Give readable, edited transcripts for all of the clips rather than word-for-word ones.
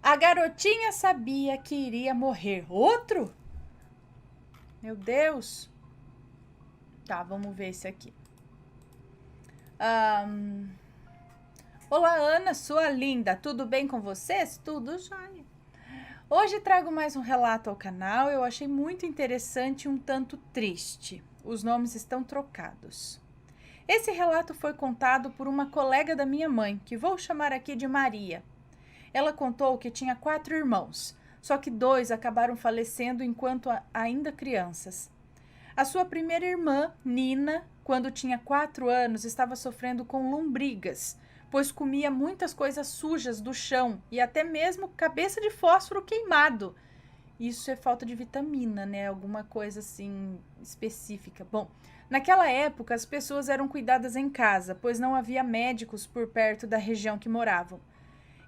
A garotinha sabia que iria morrer. Outro? Meu Deus. Tá, vamos ver esse aqui. Olá, Ana, sua linda. Tudo bem com vocês? Tudo jóia. Hoje trago mais um relato ao canal. Eu achei muito interessante e um tanto triste. Os nomes estão trocados. Esse relato foi contado por uma colega da minha mãe, que vou chamar aqui de Maria. Ela contou que tinha 4 irmãos, só que 2 acabaram falecendo enquanto ainda crianças. A sua primeira irmã, Nina, quando tinha 4 anos, estava sofrendo com lombrigas, pois comia muitas coisas sujas do chão e até mesmo cabeça de fósforo queimado. Isso é falta de vitamina, né? Alguma coisa assim específica. Bom, naquela época as pessoas eram cuidadas em casa, pois não havia médicos por perto da região que moravam.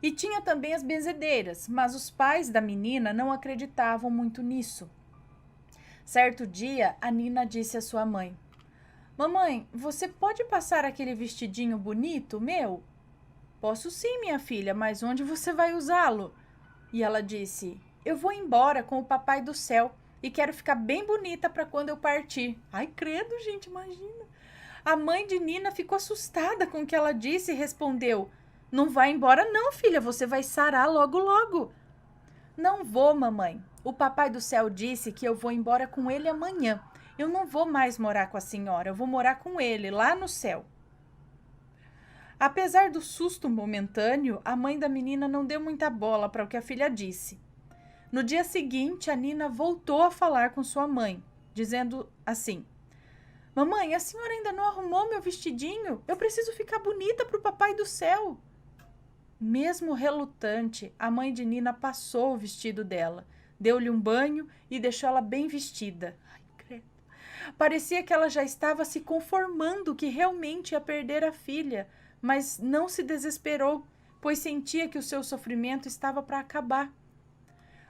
E tinha também as benzedeiras, mas os pais da menina não acreditavam muito nisso. Certo dia, a Nina disse à sua mãe: Mamãe, você pode passar aquele vestidinho bonito meu? Posso sim, minha filha, mas onde você vai usá-lo? E ela disse: Eu vou embora com o papai do céu e quero ficar bem bonita para quando eu partir. Ai, credo, gente, imagina. A mãe de Nina ficou assustada com o que ela disse e respondeu: Não vai embora não, filha, você vai sarar logo logo. Não vou, mamãe. O papai do céu disse que eu vou embora com ele amanhã. Eu não vou mais morar com a senhora, eu vou morar com ele, lá no céu. Apesar do susto momentâneo, a mãe da menina não deu muita bola para o que a filha disse. No dia seguinte, a Nina voltou a falar com sua mãe, dizendo assim: Mamãe, a senhora ainda não arrumou meu vestidinho? Eu preciso ficar bonita para o papai do céu. Mesmo relutante, a mãe de Nina passou o vestido dela, deu-lhe um banho e deixou ela bem vestida. Ai, credo. Parecia que ela já estava se conformando que realmente ia perder a filha, mas não se desesperou, pois sentia que o seu sofrimento estava para acabar.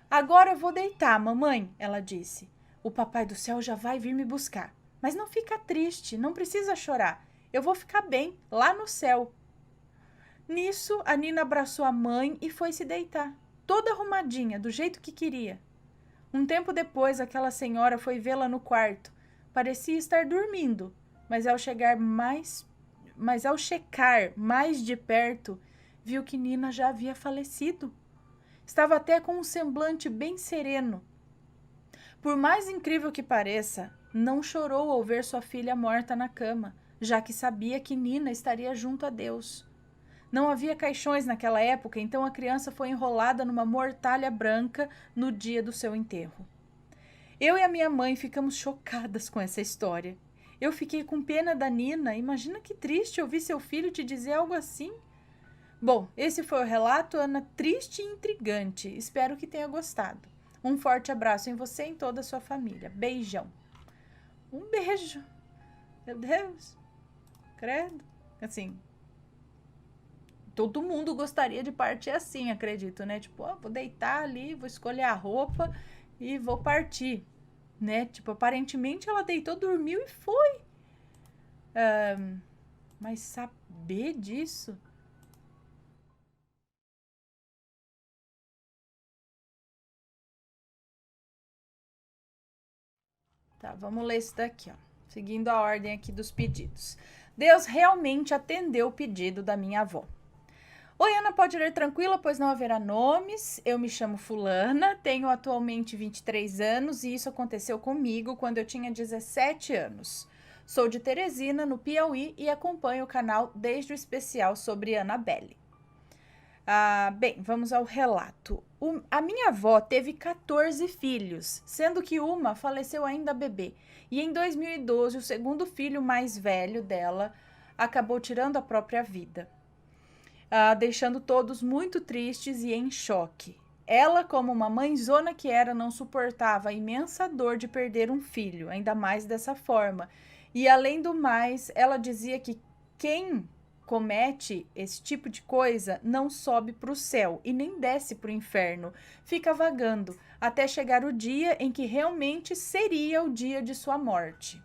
Agora eu vou deitar, mamãe, ela disse. O papai do céu já vai vir me buscar. Mas não fica triste, não precisa chorar. Eu vou ficar bem, lá no céu. Nisso, a Nina abraçou a mãe e foi se deitar, toda arrumadinha, do jeito que queria. Um tempo depois, aquela senhora foi vê-la no quarto. Parecia estar dormindo, mas ao checar mais de perto, viu que Nina já havia falecido. Estava até com um semblante bem sereno. Por mais incrível que pareça, não chorou ao ver sua filha morta na cama, já que sabia que Nina estaria junto a Deus. Não havia caixões naquela época, então a criança foi enrolada numa mortalha branca no dia do seu enterro. Eu e a minha mãe ficamos chocadas com essa história. Eu fiquei com pena da Nina. Imagina que triste ouvir seu filho te dizer algo assim. Bom, esse foi o relato, Ana, triste e intrigante. Espero que tenha gostado. Um forte abraço em você e em toda a sua família. Beijão. Um beijo. Meu Deus. Credo. Assim, todo mundo gostaria de partir assim, acredito, né? Tipo, vou deitar ali, vou escolher a roupa e vou partir, né? Tipo, aparentemente ela deitou, dormiu e foi. Mas saber disso... Tá, vamos ler isso daqui, ó. Seguindo a ordem aqui dos pedidos. Deus realmente atendeu o pedido da minha avó. Oi, Ana, pode ler tranquila, pois não haverá nomes. Eu me chamo Fulana, tenho atualmente 23 anos e isso aconteceu comigo quando eu tinha 17 anos. Sou de Teresina, no Piauí, e acompanho o canal desde o especial sobre Annabelle. Bem, vamos ao relato. A minha avó teve 14 filhos, sendo que uma faleceu ainda bebê. E em 2012, o segundo filho mais velho dela acabou tirando a própria vida, deixando todos muito tristes e em choque. Ela, como uma mãezona que era, não suportava a imensa dor de perder um filho, ainda mais dessa forma. E além do mais, ela dizia que quem comete esse tipo de coisa não sobe para o céu e nem desce para o inferno, fica vagando até chegar o dia em que realmente seria o dia de sua morte.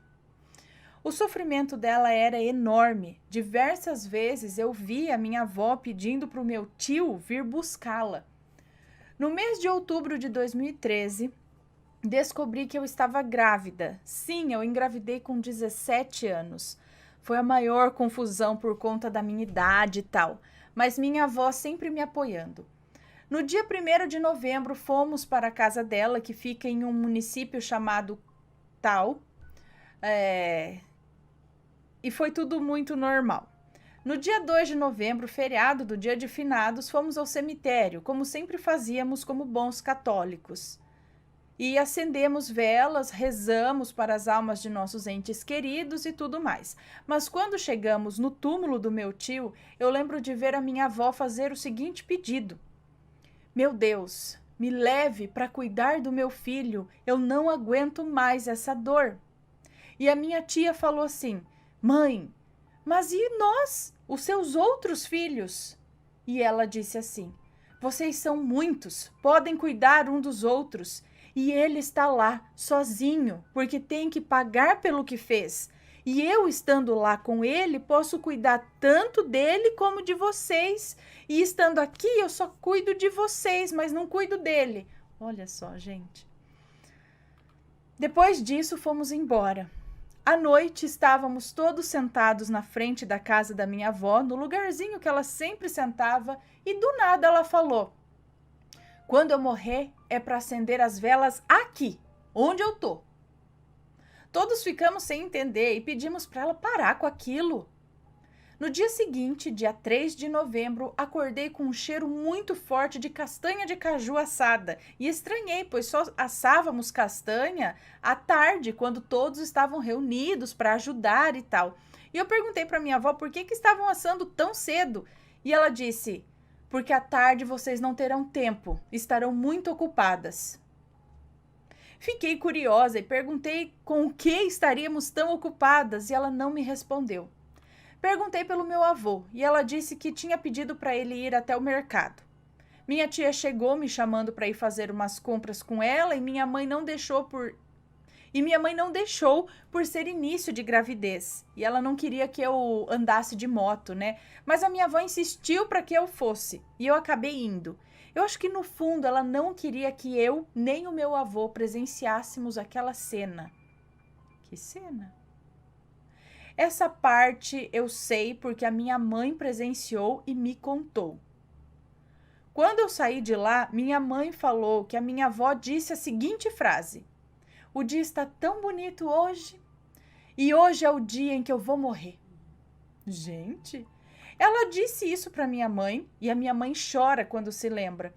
O sofrimento dela era enorme. Diversas vezes eu vi a minha avó pedindo para o meu tio vir buscá-la. No mês de outubro de 2013, descobri que eu estava grávida. Sim, eu engravidei com 17 anos. Foi a maior confusão por conta da minha idade e tal, mas minha avó sempre me apoiando. No dia 1º de novembro, fomos para a casa dela, que fica em um município chamado Tal, e foi tudo muito normal. No dia 2 de novembro, feriado do Dia de Finados, fomos ao cemitério, como sempre fazíamos como bons católicos. E acendemos velas, rezamos para as almas de nossos entes queridos e tudo mais. Mas quando chegamos no túmulo do meu tio, eu lembro de ver a minha avó fazer o seguinte pedido: Meu Deus, me leve para cuidar do meu filho, eu não aguento mais essa dor. E a minha tia falou assim: Mãe, mas e nós, os seus outros filhos? E ela disse assim: Vocês são muitos, podem cuidar um dos outros. E ele está lá, sozinho, porque tem que pagar pelo que fez. E eu, estando lá com ele, posso cuidar tanto dele como de vocês. E estando aqui, eu só cuido de vocês, mas não cuido dele. Olha só, gente. Depois disso, fomos embora. À noite, estávamos todos sentados na frente da casa da minha avó, no lugarzinho que ela sempre sentava, e do nada ela falou: Quando eu morrer, é para acender as velas aqui, onde eu tô. Todos ficamos sem entender e pedimos para ela parar com aquilo. No dia seguinte, dia 3 de novembro, acordei com um cheiro muito forte de castanha de caju assada e estranhei, pois só assávamos castanha à tarde, quando todos estavam reunidos para ajudar e tal. E eu perguntei para minha avó por que estavam assando tão cedo. E ela disse: Porque à tarde vocês não terão tempo, estarão muito ocupadas. Fiquei curiosa e perguntei com o que estaríamos tão ocupadas e ela não me respondeu. Perguntei pelo meu avô e ela disse que tinha pedido para ele ir até o mercado. Minha tia chegou me chamando para ir fazer umas compras com ela e minha mãe não deixou por ser início de gravidez. E ela não queria que eu andasse de moto, né? Mas a minha avó insistiu para que eu fosse e eu acabei indo. Eu acho que no fundo ela não queria que eu nem o meu avô presenciássemos aquela cena. Que cena? Essa parte eu sei porque a minha mãe presenciou e me contou. Quando eu saí de lá, minha mãe falou que a minha avó disse a seguinte frase: O dia está tão bonito hoje e hoje é o dia em que eu vou morrer. Gente, ela disse isso para minha mãe e a minha mãe chora quando se lembra.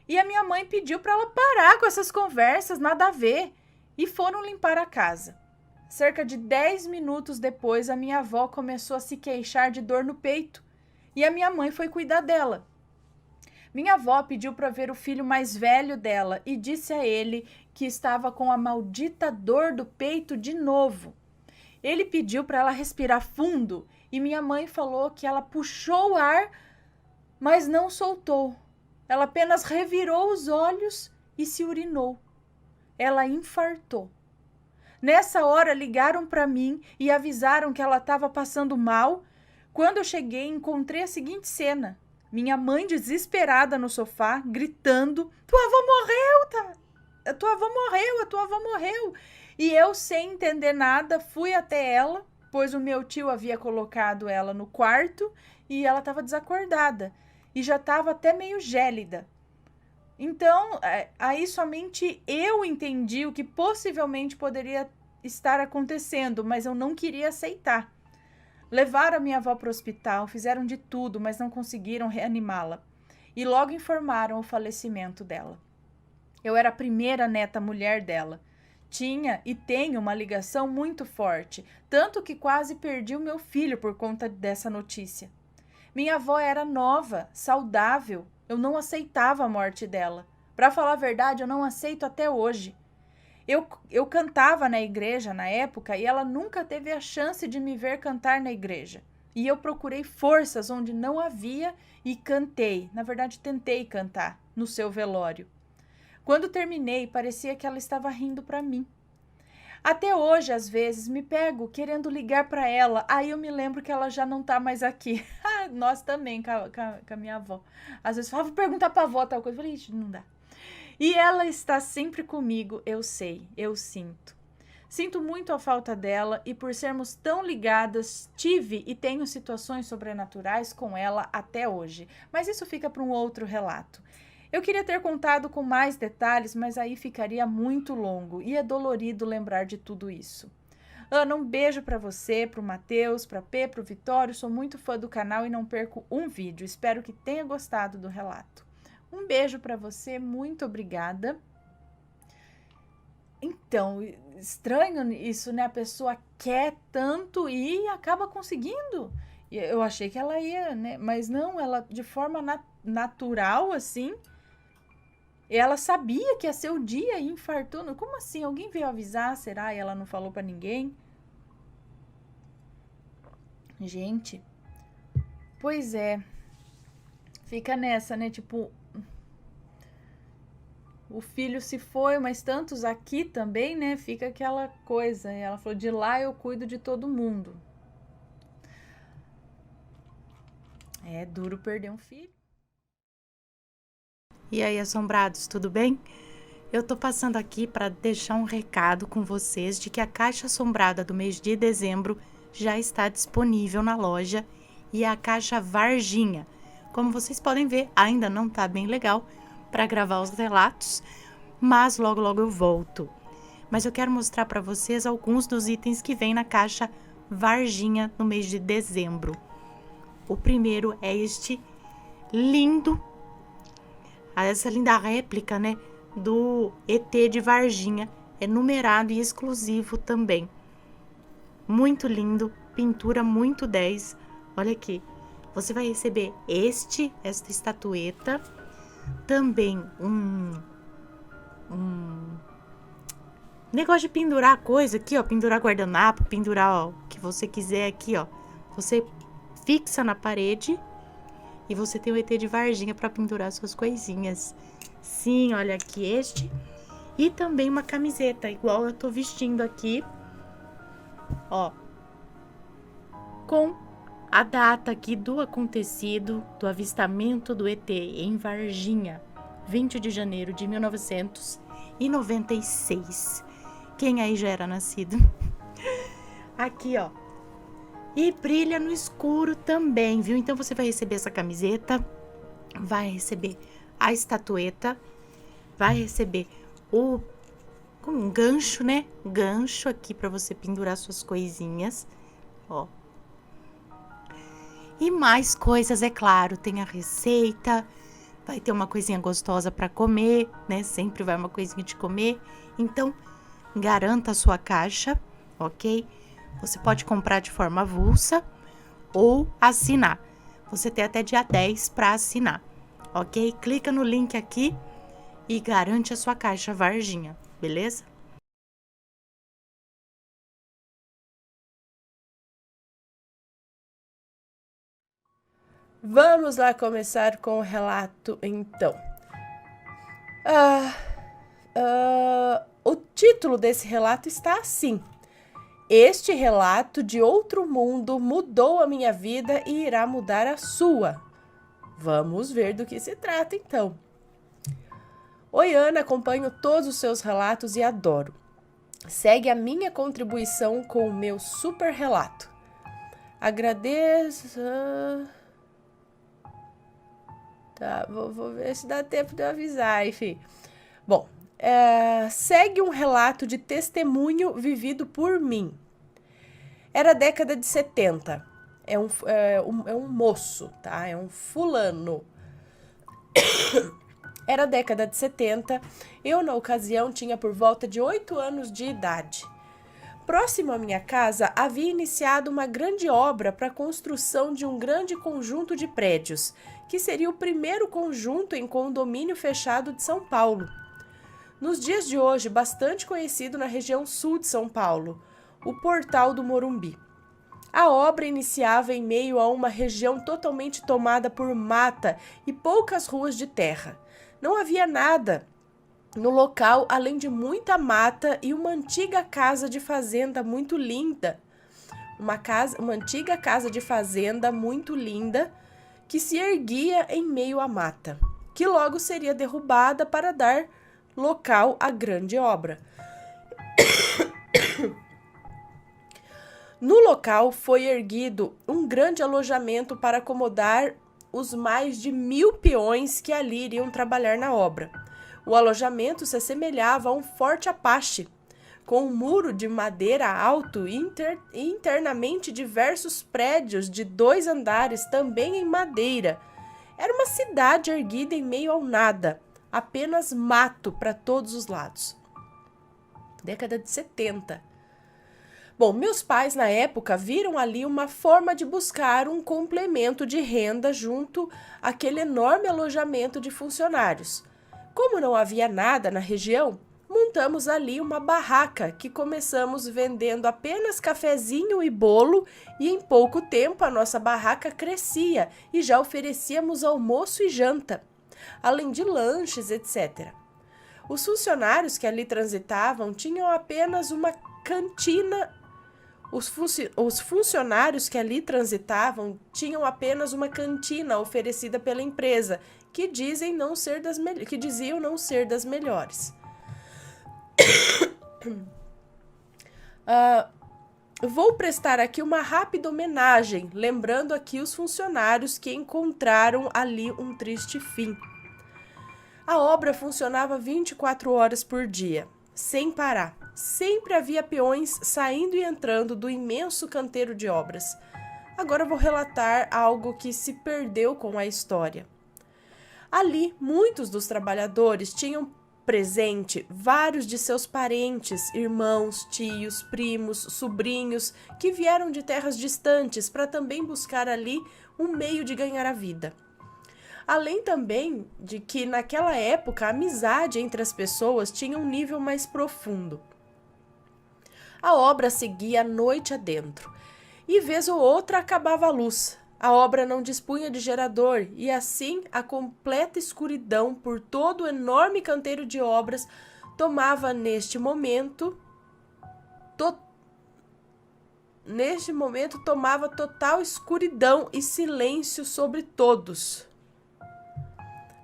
E a minha mãe pediu para ela parar com essas conversas, nada a ver, e foram limpar a casa. Cerca de 10 minutos depois, a minha avó começou a se queixar de dor no peito e a minha mãe foi cuidar dela. Minha avó pediu para ver o filho mais velho dela e disse a ele que estava com a maldita dor do peito de novo. Ele pediu para ela respirar fundo e minha mãe falou que ela puxou o ar, mas não soltou. Ela apenas revirou os olhos e se urinou. Ela infartou. Nessa hora ligaram para mim e avisaram que ela estava passando mal. Quando eu cheguei, encontrei a seguinte cena. Minha mãe desesperada no sofá, gritando: Tua avó morreu, tá? Tua avó morreu, a tua avó morreu. E eu, sem entender nada, fui até ela, pois o meu tio havia colocado ela no quarto e ela estava desacordada. E já estava até meio gélida. Então, aí somente eu entendi o que possivelmente poderia estar acontecendo, mas eu não queria aceitar. Levaram a minha avó para o hospital, fizeram de tudo, mas não conseguiram reanimá-la. E logo informaram o falecimento dela. Eu era a primeira neta mulher dela. Tinha e tenho uma ligação muito forte, tanto que quase perdi o meu filho por conta dessa notícia. Minha avó era nova, saudável. Eu não aceitava a morte dela. Para falar a verdade, eu não aceito até hoje. Eu cantava na igreja na época e ela nunca teve a chance de me ver cantar na igreja. E eu procurei forças onde não havia e cantei. Na verdade, tentei cantar no seu velório. Quando terminei, parecia que ela estava rindo para mim. Até hoje, às vezes, me pego querendo ligar para ela. Aí eu me lembro que ela já não tá mais aqui. Nós também, com a minha avó. Às vezes falava, vou perguntar pra avó tal coisa. Eu falei, ixi, não dá. E ela está sempre comigo, eu sei, eu sinto. Sinto muito a falta dela e por sermos tão ligadas, tive e tenho situações sobrenaturais com ela até hoje. Mas isso fica para um outro relato. Eu queria ter contado com mais detalhes, mas aí ficaria muito longo e é dolorido lembrar de tudo isso. Ana, um beijo para você, para o Matheus, para P, para o Vitório. Sou muito fã do canal e não perco um vídeo. Espero que tenha gostado do relato. Um beijo para você, muito obrigada. Então, estranho isso, né? A pessoa quer tanto e acaba conseguindo. Eu achei que ela ia, né? Mas não, ela de forma natural, assim. Ela sabia que ia ser o dia e infartou. Como assim? Alguém veio avisar? Será? E ela não falou pra ninguém? Gente, pois é. Fica nessa, né? Tipo, o filho se foi, mas tantos aqui também, né? Fica aquela coisa. E ela falou, de lá eu cuido de todo mundo. É duro perder um filho. E aí, assombrados, tudo bem? Eu tô passando aqui para deixar um recado com vocês de que a caixa assombrada do mês de dezembro já está disponível na loja e a caixa Varginha. Como vocês podem ver, ainda não tá bem legal para gravar os relatos, mas logo logo eu volto. Mas eu quero mostrar para vocês alguns dos itens que vem na caixa Varginha no mês de dezembro. O primeiro é este lindo, essa linda réplica, né, do ET de Varginha. É numerado e exclusivo também. Muito lindo, pintura muito 10. Olha aqui, você vai receber esta estatueta, também um negócio de pendurar coisa aqui, ó, pendurar guardanapo, pendurar ó, o que você quiser aqui, ó. Você fixa na parede e você tem o ET de Varginha para pendurar suas coisinhas. Sim, olha aqui este. E também uma camiseta, igual eu tô vestindo aqui, ó, com a data aqui do acontecido, do avistamento do ET em Varginha, 20 de janeiro de 1996. Quem aí já era nascido? Aqui, ó. E brilha no escuro também, viu? Então você vai receber essa camiseta, vai receber a estatueta, vai receber um gancho, né? Gancho aqui para você pendurar suas coisinhas, ó. E mais coisas, é claro, tem a receita, vai ter uma coisinha gostosa para comer, né? Sempre vai uma coisinha de comer. Então, garanta a sua caixa, ok? Você pode comprar de forma avulsa ou assinar. Você tem até dia 10 para assinar, ok? Clica no link aqui e garante a sua caixa Varginha, beleza? Vamos lá começar com o relato, então. O título desse relato está assim: Este relato de outro mundo mudou a minha vida e irá mudar a sua. Vamos ver do que se trata, então. Oi, Ana, acompanho todos os seus relatos e adoro. Segue a minha contribuição com o meu super relato. Agradeço... Tá, vou ver se dá tempo de eu avisar, enfim. Bom, segue um relato de testemunho vivido por mim. Era a década de 70. É um moço, tá? É um fulano. Era a década de 70. Eu, na ocasião, tinha por volta de 8 anos de idade. Próximo à minha casa, havia iniciado uma grande obra para a construção de um grande conjunto de prédios, que seria o primeiro conjunto em condomínio fechado de São Paulo. Nos dias de hoje, bastante conhecido na região sul de São Paulo, o Portal do Morumbi. A obra iniciava em meio a uma região totalmente tomada por mata e poucas ruas de terra. Não havia nada no local, além de muita mata e uma antiga casa de fazenda muito linda, uma antiga casa de fazenda muito linda que se erguia em meio à mata, que logo seria derrubada para dar local à grande obra. No local foi erguido um grande alojamento para acomodar os mais de 1.000 peões que ali iriam trabalhar na obra. O alojamento se assemelhava a um forte Apache, com um muro de madeira alto e internamente diversos prédios de 2 andares também em madeira. Era uma cidade erguida em meio ao nada, apenas mato para todos os lados. Década de 70. Bom, meus pais na época viram ali uma forma de buscar um complemento de renda junto àquele enorme alojamento de funcionários. Como não havia nada na região, montamos ali uma barraca que começamos vendendo apenas cafezinho e bolo e em pouco tempo a nossa barraca crescia e já oferecíamos almoço e janta, além de lanches, etc. Os funcionários que ali transitavam tinham apenas uma cantina. Os funcionários que ali transitavam tinham apenas uma cantina oferecida pela empresa, que diziam não ser das melhores. Vou prestar aqui uma rápida homenagem, lembrando aqui os funcionários que encontraram ali um triste fim. A obra funcionava 24 horas por dia, sem parar. Sempre havia peões saindo e entrando do imenso canteiro de obras. Agora vou relatar algo que se perdeu com a história. Ali, muitos dos trabalhadores tinham presente vários de seus parentes, irmãos, tios, primos, sobrinhos, que vieram de terras distantes para também buscar ali um meio de ganhar a vida. Além também de que, naquela época, a amizade entre as pessoas tinha um nível mais profundo. A obra seguia a noite adentro, e vez ou outra acabava a luz. A obra não dispunha de gerador, e assim a completa escuridão por todo o enorme canteiro de obras tomava neste momento tomava total escuridão e silêncio sobre todos.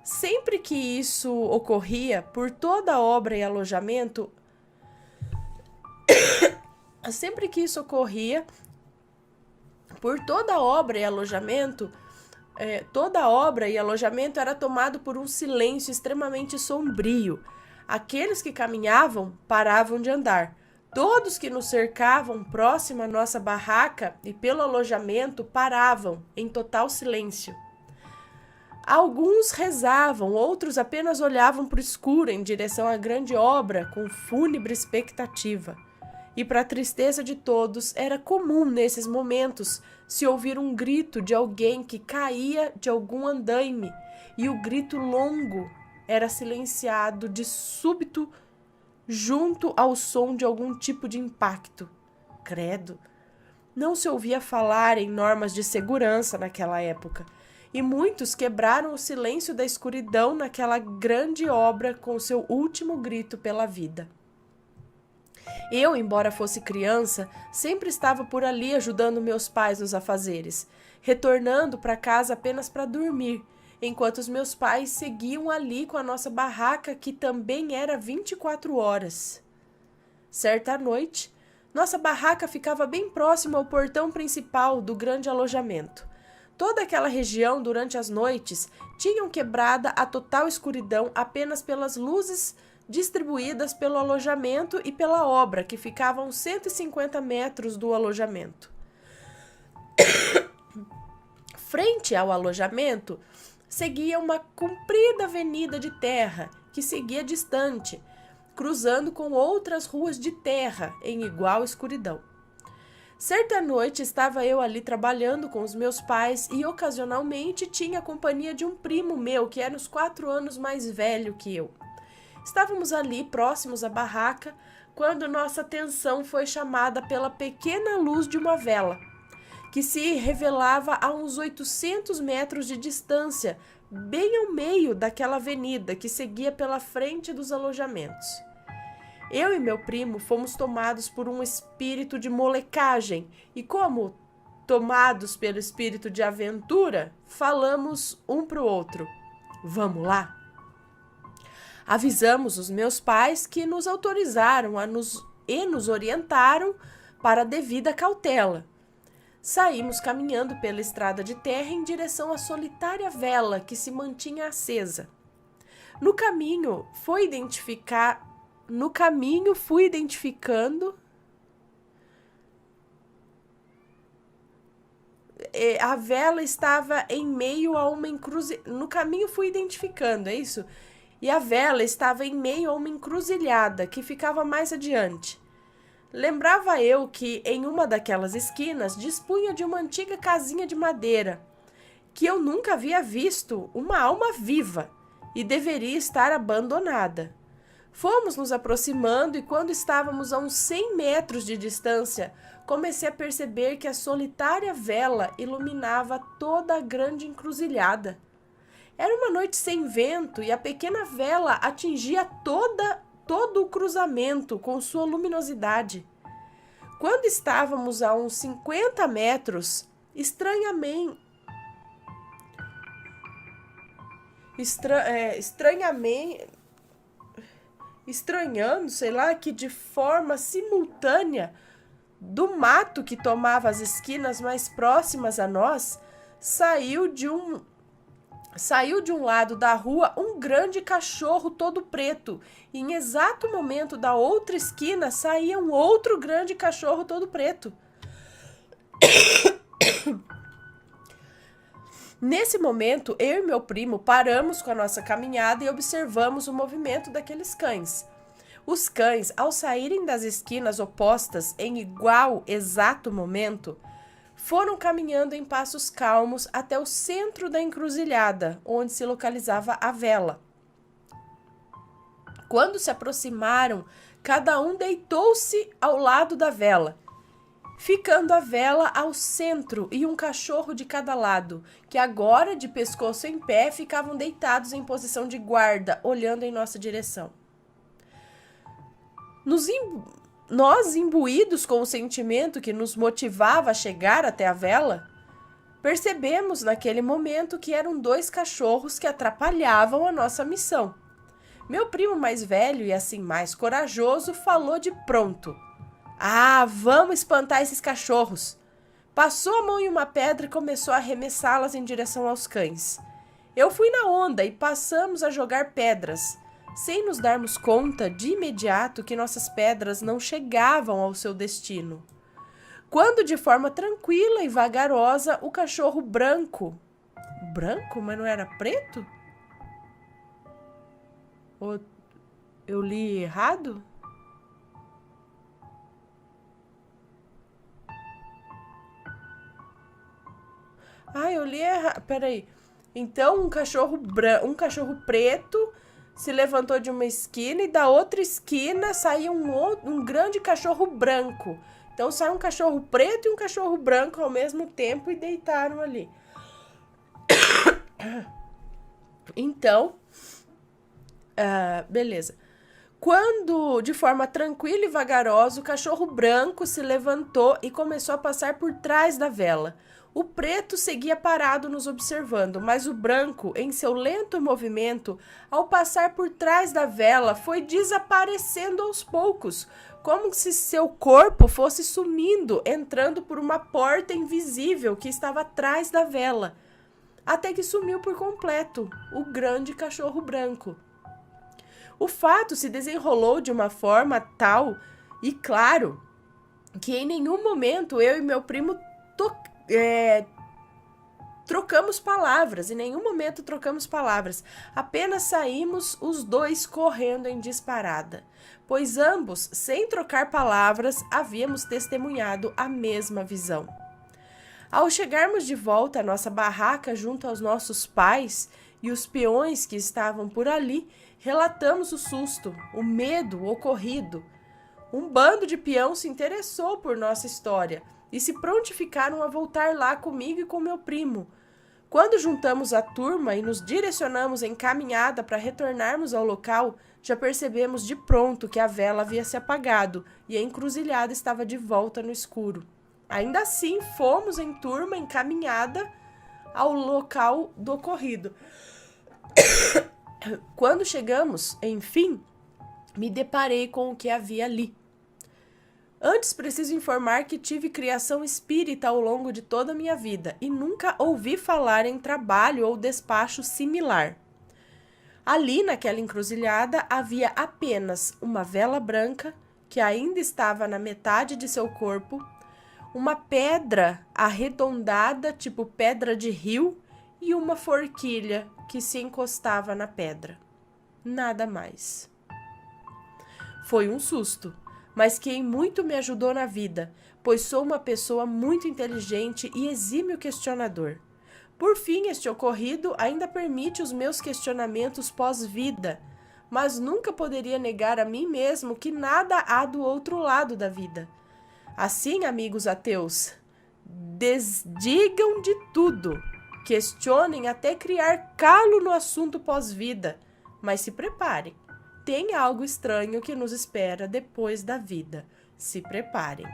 Sempre que isso ocorria, por toda a obra e alojamento, toda a obra e alojamento era tomado por um silêncio extremamente sombrio. Aqueles que caminhavam paravam de andar. Todos que nos cercavam próximo à nossa barraca e pelo alojamento paravam em total silêncio. Alguns rezavam, outros apenas olhavam para o escuro em direção à grande obra com fúnebre expectativa. E para a tristeza de todos, era comum nesses momentos se ouvir um grito de alguém que caía de algum andaime, e o grito longo era silenciado de súbito junto ao som de algum tipo de impacto. Credo! Não se ouvia falar em normas de segurança naquela época, e muitos quebraram o silêncio da escuridão naquela grande obra com seu último grito pela vida. Eu, embora fosse criança, sempre estava por ali ajudando meus pais nos afazeres, retornando para casa apenas para dormir, enquanto os meus pais seguiam ali com a nossa barraca, que também era 24 horas. Certa noite, nossa barraca ficava bem próxima ao portão principal do grande alojamento. Toda aquela região, durante as noites, tinham quebrada a total escuridão apenas pelas luzes distribuídas pelo alojamento e pela obra, que ficavam 150 metros do alojamento. Frente ao alojamento, seguia uma comprida avenida de terra, que seguia distante, cruzando com outras ruas de terra em igual escuridão. Certa noite estava eu ali trabalhando com os meus pais e ocasionalmente tinha a companhia de um primo meu que era uns 4 anos mais velho que eu. Estávamos ali próximos à barraca quando nossa atenção foi chamada pela pequena luz de uma vela, que se revelava a uns 800 metros de distância, bem ao meio daquela avenida que seguia pela frente dos alojamentos. Eu e meu primo fomos tomados por um espírito de molecagem e, como tomados pelo espírito de aventura, falamos um para o outro: vamos lá? Avisamos os meus pais, que nos autorizaram e nos orientaram para a devida cautela. Saímos caminhando pela estrada de terra em direção à solitária vela que se mantinha acesa. No caminho, fui identificando a vela estava em meio a uma encruzilhada. No caminho fui identificando, é isso? E a vela estava em meio a uma encruzilhada que ficava mais adiante. Lembrava eu que em uma daquelas esquinas dispunha de uma antiga casinha de madeira, que eu nunca havia visto uma alma viva e deveria estar abandonada. Fomos nos aproximando e quando estávamos a uns 100 metros de distância, comecei a perceber que a solitária vela iluminava toda a grande encruzilhada. Era uma noite sem vento e a pequena vela atingia todo o cruzamento com sua luminosidade. Quando estávamos a uns 50 metros, estranhando, sei lá, que de forma simultânea, do mato que tomava as esquinas mais próximas a nós, saiu de um lado da rua um grande cachorro todo preto, e em exato momento da outra esquina saía um outro grande cachorro todo preto. Nesse momento, eu e meu primo paramos com a nossa caminhada e observamos o movimento daqueles cães. Os cães, ao saírem das esquinas opostas em igual exato momento, foram caminhando em passos calmos até o centro da encruzilhada, onde se localizava a vela. Quando se aproximaram, cada um deitou-se ao lado da vela, ficando a vela ao centro e um cachorro de cada lado, que agora, de pescoço em pé, ficavam deitados em posição de guarda, olhando em nossa direção. Nós, imbuídos com o sentimento que nos motivava a chegar até a vela, percebemos naquele momento que eram 2 cachorros que atrapalhavam a nossa missão. Meu primo mais velho e assim mais corajoso falou de pronto: "Ah, vamos espantar esses cachorros!" Passou a mão em uma pedra e começou a arremessá-las em direção aos cães. Eu fui na onda e passamos a jogar pedras, sem nos darmos conta de imediato que nossas pedras não chegavam ao seu destino. Quando, de forma tranquila e vagarosa, o cachorro branco... Branco? Mas não era preto? Ou eu li errado? Eu li errado. Peraí. Então, um cachorro preto se levantou de uma esquina e da outra esquina saiu um grande cachorro branco. Então, saiu um cachorro preto e um cachorro branco ao mesmo tempo e deitaram ali. Então, beleza. Quando, de forma tranquila e vagarosa, o cachorro branco se levantou e começou a passar por trás da vela. O preto seguia parado nos observando, mas o branco, em seu lento movimento, ao passar por trás da vela, foi desaparecendo aos poucos, como se seu corpo fosse sumindo, entrando por uma porta invisível que estava atrás da vela, até que sumiu por completo, o grande cachorro branco. O fato se desenrolou de uma forma tal e claro que em nenhum momento eu e meu primo trocamos palavras, em nenhum momento trocamos palavras, apenas saímos os 2 correndo em disparada, pois ambos, sem trocar palavras, havíamos testemunhado a mesma visão. Ao chegarmos de volta à nossa barraca junto aos nossos pais e os peões que estavam por ali, relatamos o susto, o medo ocorrido. Um bando de peão se interessou por nossa história e se prontificaram a voltar lá comigo e com meu primo. Quando juntamos a turma e nos direcionamos em caminhada para retornarmos ao local, já percebemos de pronto que a vela havia se apagado e a encruzilhada estava de volta no escuro. Ainda assim, fomos em turma em caminhada ao local do ocorrido. Quando chegamos, enfim, me deparei com o que havia ali. Antes, preciso informar que tive criação espírita ao longo de toda a minha vida e nunca ouvi falar em trabalho ou despacho similar. Ali, naquela encruzilhada, havia apenas uma vela branca, que ainda estava na metade de seu corpo, uma pedra arredondada, tipo pedra de rio, e uma forquilha que se encostava na pedra. Nada mais. Foi um susto, mas que em muito me ajudou na vida, pois sou uma pessoa muito inteligente e exímio questionador. Por fim, este ocorrido ainda permite os meus questionamentos pós-vida, mas nunca poderia negar a mim mesmo que nada há do outro lado da vida. Assim, amigos ateus, desdigam de tudo, questionem até criar calo no assunto pós-vida, mas se preparem. Tem algo estranho que nos espera depois da vida. Se preparem.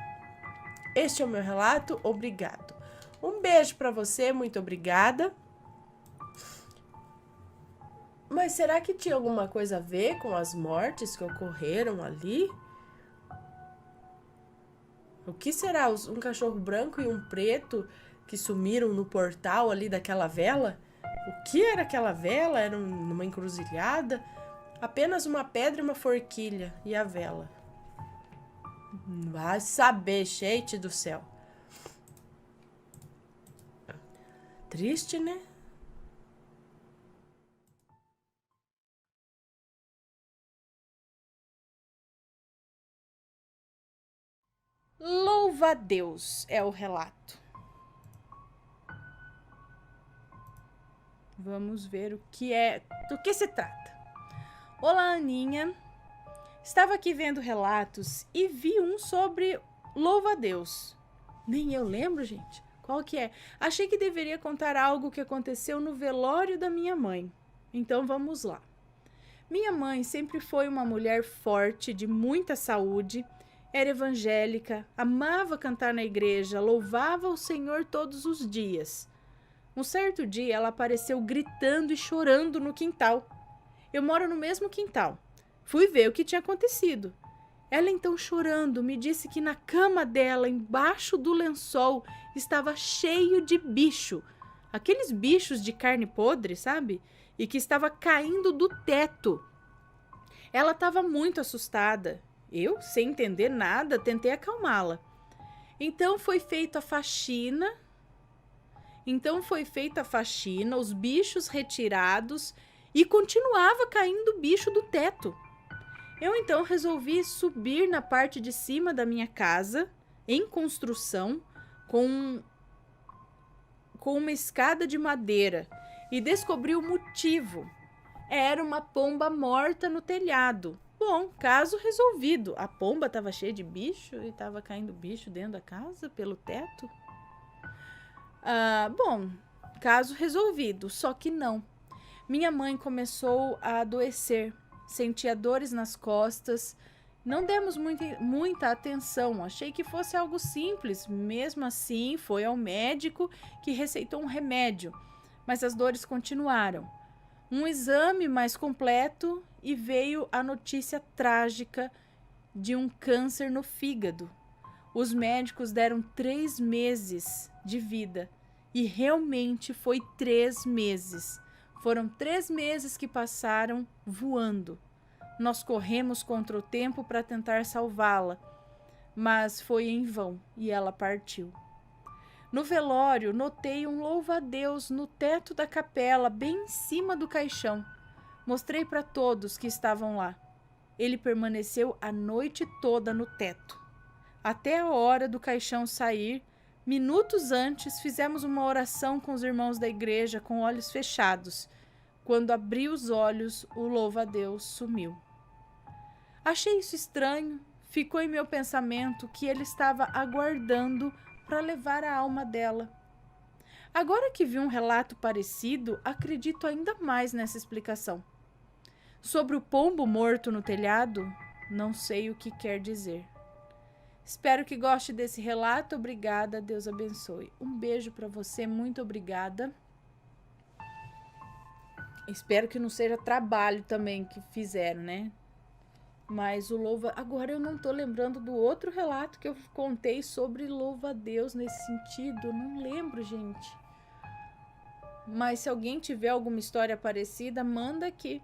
Este é o meu relato. Obrigado. Um beijo para você. Muito obrigada. Mas será que tinha alguma coisa a ver com as mortes que ocorreram ali? O que será? Um cachorro branco e um preto que sumiram no portal ali daquela vela? O que era aquela vela? Era uma encruzilhada? Apenas uma pedra e uma forquilha. E a vela? Vai saber, gente do céu. Triste, né? Louva a Deus é o relato. Vamos ver do que se trata. Olá, Aninha. Estava aqui vendo relatos e vi um sobre louva a Deus. Nem eu lembro, gente. Qual que é? Achei que deveria contar algo que aconteceu no velório da minha mãe. Então vamos lá. Minha mãe sempre foi uma mulher forte, de muita saúde, era evangélica, amava cantar na igreja, louvava o Senhor todos os dias. Um certo dia ela apareceu gritando e chorando no quintal. Eu moro no mesmo quintal. Fui ver o que tinha acontecido. Ela então, chorando, me disse que na cama dela, embaixo do lençol, estava cheio de bicho. Aqueles bichos de carne podre, sabe? E que estava caindo do teto. Ela estava muito assustada. Eu, sem entender nada, tentei acalmá-la. Então foi feita a faxina, os bichos retirados e continuava caindo bicho do teto. Eu então resolvi subir na parte de cima da minha casa, em construção, com uma escada de madeira, e descobri o motivo. Era uma pomba morta no telhado. Bom, caso resolvido. A pomba estava cheia de bicho e estava caindo bicho dentro da casa, pelo teto. Bom, caso resolvido, só que não. Minha mãe começou a adoecer, sentia dores nas costas. Não demos muita atenção, achei que fosse algo simples. Mesmo assim, foi ao médico que receitou um remédio, mas as dores continuaram. Um exame mais completo e veio a notícia trágica de um câncer no fígado. Os médicos deram 3 meses de vida e realmente foi 3 meses. Foram 3 meses que passaram voando. Nós corremos contra o tempo para tentar salvá-la, mas foi em vão e ela partiu. No velório, notei um louva-a-Deus no teto da capela, bem em cima do caixão. Mostrei para todos que estavam lá. Ele permaneceu a noite toda no teto. Até a hora do caixão sair, minutos antes, fizemos uma oração com os irmãos da igreja com olhos fechados. Quando abri os olhos, o louva-a-Deus sumiu. Achei isso estranho. Ficou em meu pensamento que ele estava aguardando para levar a alma dela. Agora que vi um relato parecido, acredito ainda mais nessa explicação. Sobre o pombo morto no telhado, não sei o que quer dizer. Espero que goste desse relato. Obrigada, Deus abençoe. Um beijo para você, muito obrigada. Espero que não seja trabalho também que fizeram, né? Mas o louva... Agora eu não tô lembrando do outro relato que eu contei sobre louva a Deus nesse sentido. Eu não lembro, gente. Mas se alguém tiver alguma história parecida, manda aqui.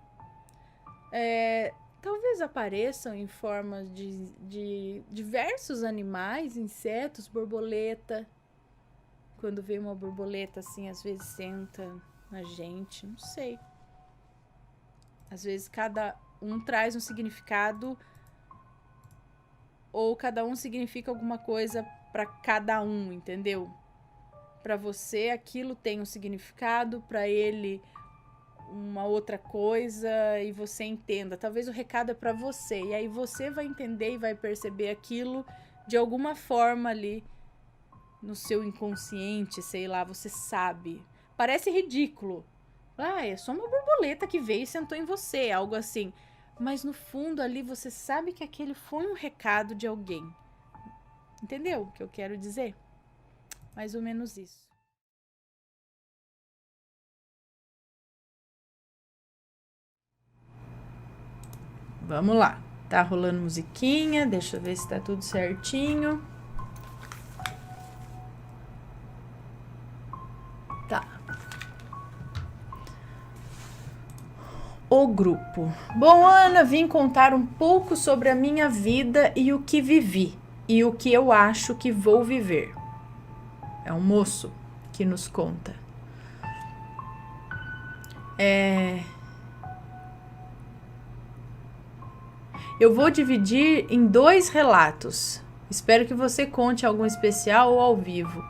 Talvez apareçam em formas de diversos animais, insetos, borboleta. Quando vê uma borboleta assim, às vezes senta na gente, não sei. Às vezes cada um traz um significado ou cada um significa alguma coisa para cada um, entendeu? Para você aquilo tem um significado, para ele uma outra coisa, e você entenda. Talvez o recado é para você, e aí você vai entender e vai perceber aquilo de alguma forma ali no seu inconsciente, sei lá, você sabe. Parece ridículo. É só uma borboleta que veio e sentou em você, algo assim. Mas no fundo ali você sabe que aquele foi um recado de alguém. Entendeu o que eu quero dizer? Mais ou menos isso. Vamos lá. Tá rolando musiquinha. Deixa eu ver se tá tudo certinho. Tá. O grupo. Bom, Ana, vim contar um pouco sobre a minha vida e o que vivi. E o que eu acho que vou viver. É um moço que nos conta. Eu vou dividir em 2 relatos. Espero que você conte algum especial ou ao vivo.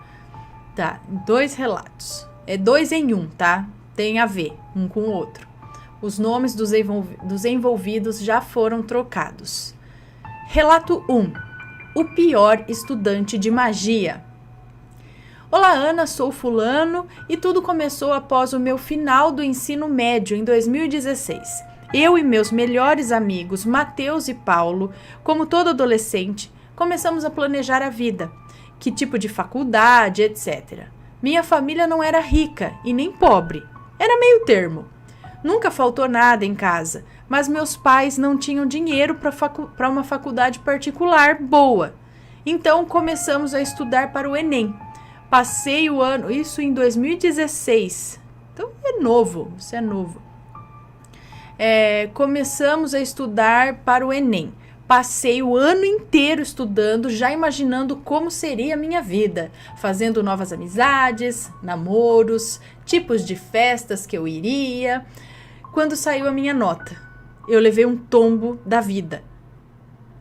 Tá, 2 relatos. É 2 em 1, tá? Tem a ver um com o outro. Os nomes dos envolvidos já foram trocados. Relato 1. O pior estudante de magia. Olá, Ana, sou fulano e tudo começou após o meu final do ensino médio em 2016. Eu e meus melhores amigos, Matheus e Paulo, como todo adolescente, começamos a planejar a vida, que tipo de faculdade, etc. Minha família não era rica e nem pobre, era meio termo. Nunca faltou nada em casa, mas meus pais não tinham dinheiro para uma faculdade particular boa. Então começamos a estudar para o Enem. Passei o ano, isso em 2016. Então é novo, isso é novo. Começamos a estudar para o Enem. Passei o ano inteiro estudando, já imaginando como seria a minha vida, fazendo novas amizades, namoros, tipos de festas que eu iria. Quando saiu a minha nota, eu levei um tombo da vida.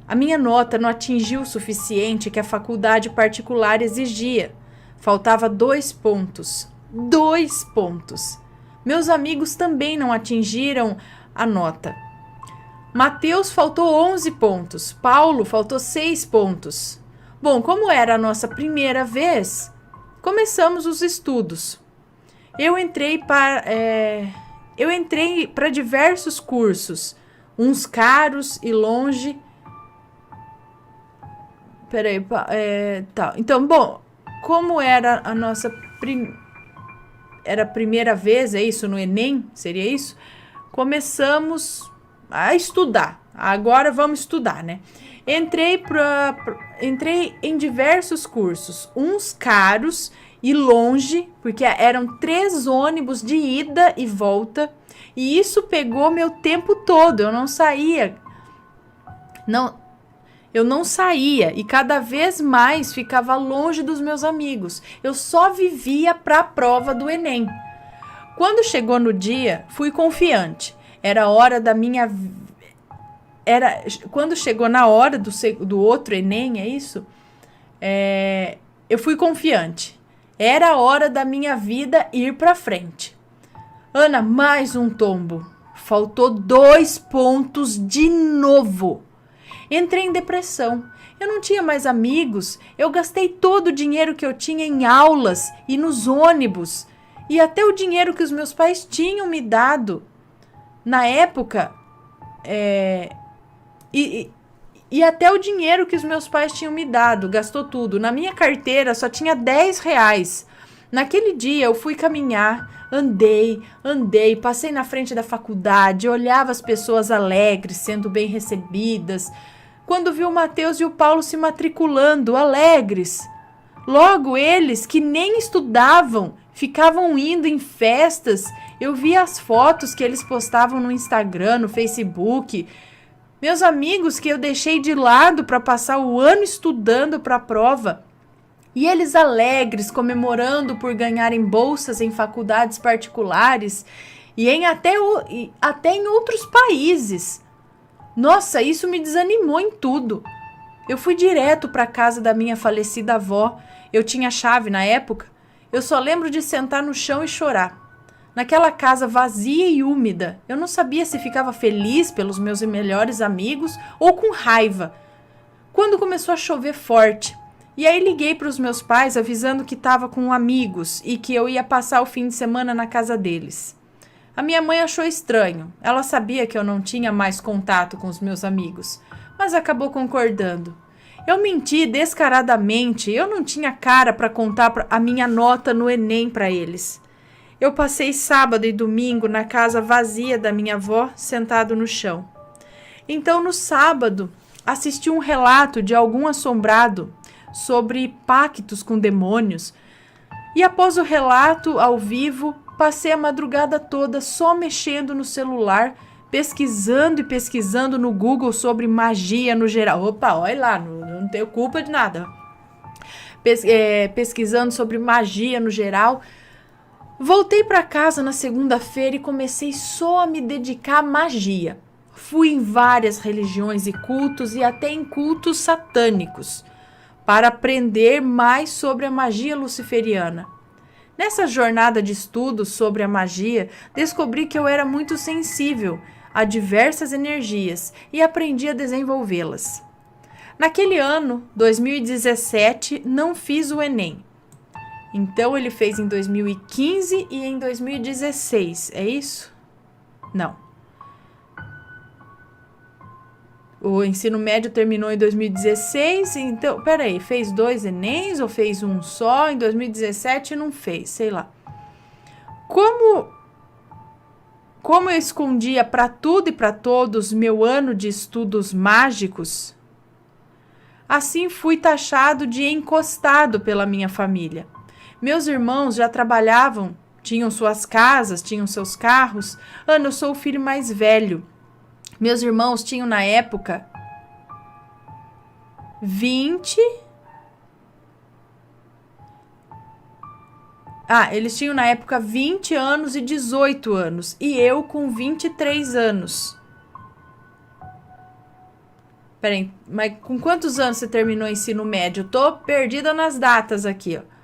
A minha nota não atingiu o suficiente que a faculdade particular exigia. Faltava 2 pontos. 2 pontos. Meus amigos também não atingiram a nota. Matheus faltou 11 pontos. Paulo faltou 6 pontos. Bom, como era a nossa primeira vez, começamos os estudos. Eu entrei para diversos cursos, uns caros e longe. Tá. Então, bom, como era a nossa era a primeira vez, é isso, no Enem? Seria isso? Começamos a estudar. Agora vamos estudar, né? Entrei em diversos cursos, uns caros e longe, porque eram 3 ônibus de ida e volta, e isso pegou meu tempo todo. Eu não saía e cada vez mais ficava longe dos meus amigos. Eu só vivia para a prova do Enem. Quando chegou no dia, fui confiante. Quando chegou na hora do outro Enem, é isso? Eu fui confiante. Era a hora da minha vida ir para frente. Ana, mais um tombo. Faltou 2 pontos de novo. Entrei em depressão. Eu não tinha mais amigos. Eu gastei todo o dinheiro que eu tinha em aulas e nos ônibus. E até o dinheiro que os meus pais tinham me dado. Na época, e até o dinheiro que os meus pais tinham me dado, gastou tudo. Na minha carteira só tinha R$10. Naquele dia eu fui caminhar, andei, passei na frente da faculdade, olhava as pessoas alegres, sendo bem recebidas. Quando vi o Mateus e o Paulo se matriculando, alegres. Logo eles, que nem estudavam, ficavam indo em festas. Eu vi as fotos que eles postavam no Instagram, no Facebook. Meus amigos que eu deixei de lado para passar o ano estudando para a prova. E eles alegres, comemorando por ganharem bolsas em faculdades particulares e até em outros países. Nossa, isso me desanimou em tudo. Eu fui direto para a casa da minha falecida avó. Eu tinha chave na época. Eu só lembro de sentar no chão e chorar. Naquela casa vazia e úmida, eu não sabia se ficava feliz pelos meus melhores amigos ou com raiva. Quando começou a chover forte, e aí liguei para os meus pais avisando que estava com amigos e que eu ia passar o fim de semana na casa deles. A minha mãe achou estranho. Ela sabia que eu não tinha mais contato com os meus amigos, mas acabou concordando. Eu menti descaradamente. Eu não tinha cara para contar a minha nota no Enem para eles. Eu passei sábado e domingo na casa vazia da minha avó, sentado no chão. Então, no sábado, assisti um relato de algum assombrado sobre pactos com demônios. E após o relato ao vivo, passei a madrugada toda só mexendo no celular, pesquisando e pesquisando no Google sobre magia no geral. Opa, olha lá, não tenho culpa de nada. Pesquisando sobre magia no geral. Voltei para casa na segunda-feira e comecei só a me dedicar à magia. Fui em várias religiões e cultos e até em cultos satânicos para aprender mais sobre a magia luciferiana. Nessa jornada de estudos sobre a magia, descobri que eu era muito sensível a diversas energias e aprendi a desenvolvê-las. Naquele ano, 2017, não fiz o Enem. Então, ele fez em 2015 e em 2016, é isso? Não. O ensino médio terminou em 2016, então, peraí, fez 2 Enems ou fez um só? Em 2017 não fez, sei lá. Como eu escondia para tudo e para todos meu ano de estudos mágicos, assim fui taxado de encostado pela minha família. Meus irmãos já trabalhavam, tinham suas casas, tinham seus carros. Ana, eu sou o filho mais velho. Meus irmãos tinham na época 20. Eles tinham na época 20 anos e 18 anos. E eu com 23 anos. Peraí, mas com quantos anos você terminou o ensino médio? Eu tô perdida nas datas aqui, ó.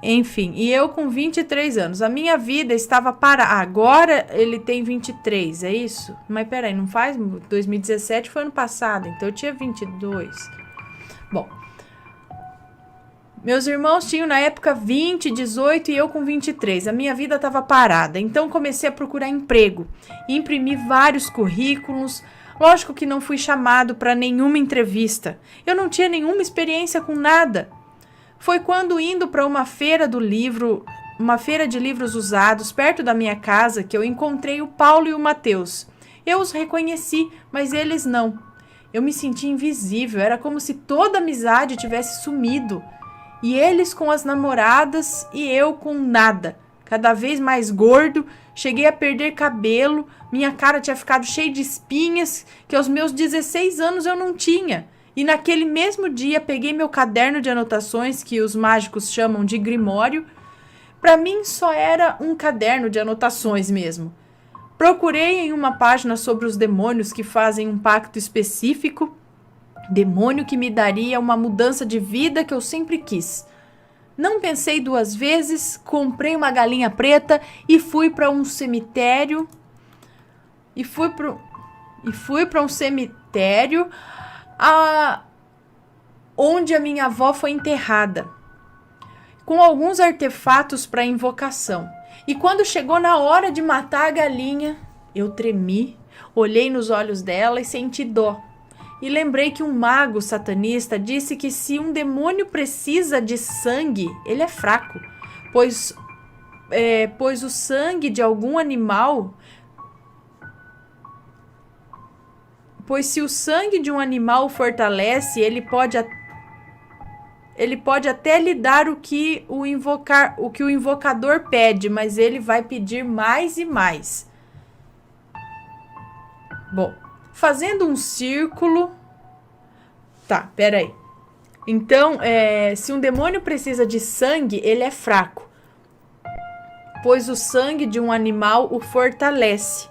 Enfim, e eu com 23 anos. A minha vida estava parada. Agora ele tem 23, é isso? Mas peraí, não faz? 2017 foi ano passado, então eu tinha 22. Bom, meus irmãos tinham na época 20, 18 e eu com 23. A minha vida estava parada, então comecei a procurar emprego. Imprimi vários currículos. Lógico que não fui chamado para nenhuma entrevista. Eu não tinha nenhuma experiência com nada. Foi quando, indo para uma feira de livros usados perto da minha casa, que eu encontrei o Paulo e o Mateus. Eu os reconheci, mas eles não. Eu me senti invisível, era como se toda a amizade tivesse sumido. E eles com as namoradas e eu com nada. Cada vez mais gordo, cheguei a perder cabelo, minha cara tinha ficado cheia de espinhas que aos meus 16 anos eu não tinha. E naquele mesmo dia peguei meu caderno de anotações, que os mágicos chamam de grimório. Para mim só era um caderno de anotações mesmo. Procurei em uma página sobre os demônios que fazem um pacto específico. Demônio que me daria uma mudança de vida que eu sempre quis. Não pensei 2 vezes, comprei uma galinha preta e fui para um cemitério. e fui para um cemitério onde a minha avó foi enterrada, com alguns artefatos para invocação. E quando chegou na hora de matar a galinha, eu tremi, olhei nos olhos dela e senti dó. E lembrei que um mago satanista disse que se um demônio precisa de sangue, ele é fraco, pois o sangue de algum animal... Pois se o sangue de um animal o fortalece, ele pode até lhe dar o que o invocador pede, mas ele vai pedir mais e mais. Bom, fazendo um círculo... Tá, peraí. Então, se um demônio precisa de sangue, ele é fraco, pois o sangue de um animal o fortalece.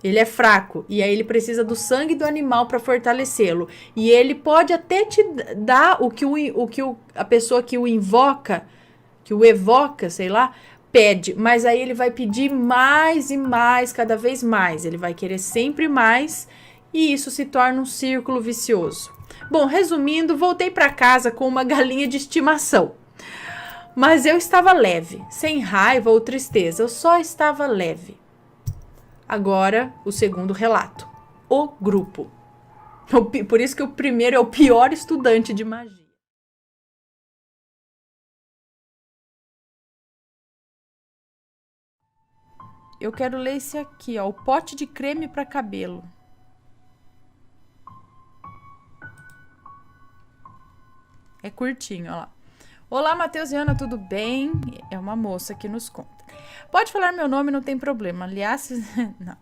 Ele é fraco, e aí ele precisa do sangue do animal para fortalecê-lo. E ele pode até te dar o que a pessoa que o invoca, que o evoca, sei lá, pede. Mas aí ele vai pedir mais e mais, cada vez mais. Ele vai querer sempre mais, e isso se torna um círculo vicioso. Bom, resumindo, voltei para casa com uma galinha de estimação. Mas eu estava leve, sem raiva ou tristeza, eu só estava leve. Agora, o segundo relato. O grupo. Por isso que o primeiro é o pior estudante de magia. Eu quero ler esse aqui, ó. O pote de creme para cabelo. É curtinho, ó lá. Olá, Matheus e Ana, tudo bem? É uma moça que nos conta. Pode falar meu nome, não tem problema. Aliás, não.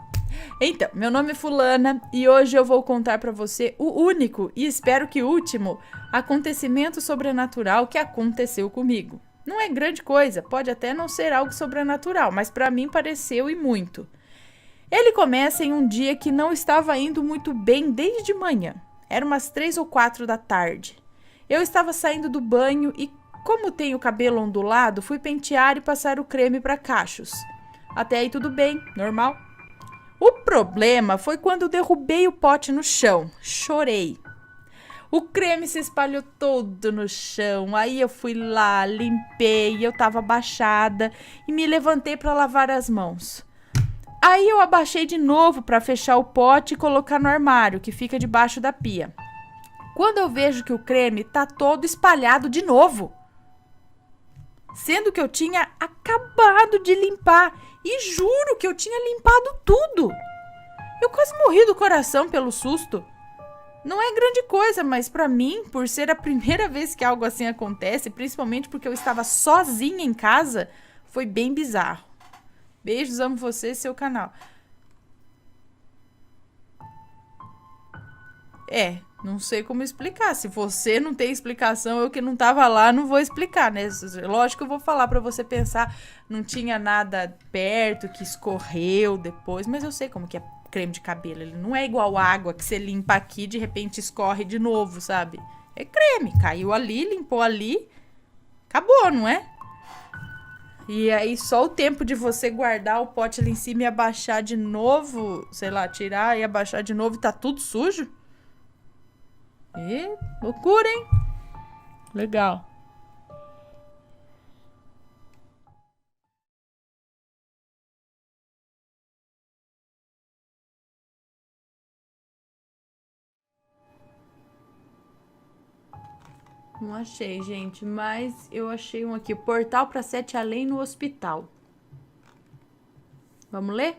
Então, meu nome é Fulana e hoje eu vou contar para você o único e espero que último acontecimento sobrenatural que aconteceu comigo. Não é grande coisa, pode até não ser algo sobrenatural, mas para mim pareceu e muito. Ele começa em um dia que não estava indo muito bem desde manhã. Era umas 3 ou 4 da tarde. Eu estava saindo do banho e, como tenho o cabelo ondulado, fui pentear e passar o creme para cachos. Até aí tudo bem, normal. O problema foi quando derrubei o pote no chão. Chorei. O creme se espalhou todo no chão. Aí eu fui lá, limpei, eu estava abaixada e me levantei para lavar as mãos. Aí eu abaixei de novo para fechar o pote e colocar no armário, que fica debaixo da pia. Quando eu vejo que o creme tá todo espalhado de novo. Sendo que eu tinha acabado de limpar. E juro que eu tinha limpado tudo. Eu quase morri do coração pelo susto. Não é grande coisa, mas pra mim, por ser a primeira vez que algo assim acontece, principalmente porque eu estava sozinha em casa, foi bem bizarro. Beijos, amo você e seu canal. Não sei como explicar. Se você não tem explicação, eu que não tava lá, não vou explicar, né? Lógico que eu vou falar pra você pensar, não tinha nada perto que escorreu depois, mas eu sei como que é creme de cabelo. Ele não é igual água que você limpa aqui e de repente escorre de novo, sabe? É creme, caiu ali, limpou ali, acabou, não é? E aí só o tempo de você guardar o pote ali em cima e abaixar de novo, sei lá, tirar e abaixar de novo e tá tudo sujo? Loucura, hein? Legal. Não achei, gente, mas eu achei um aqui. Portal para Sete Além no hospital. Vamos ler?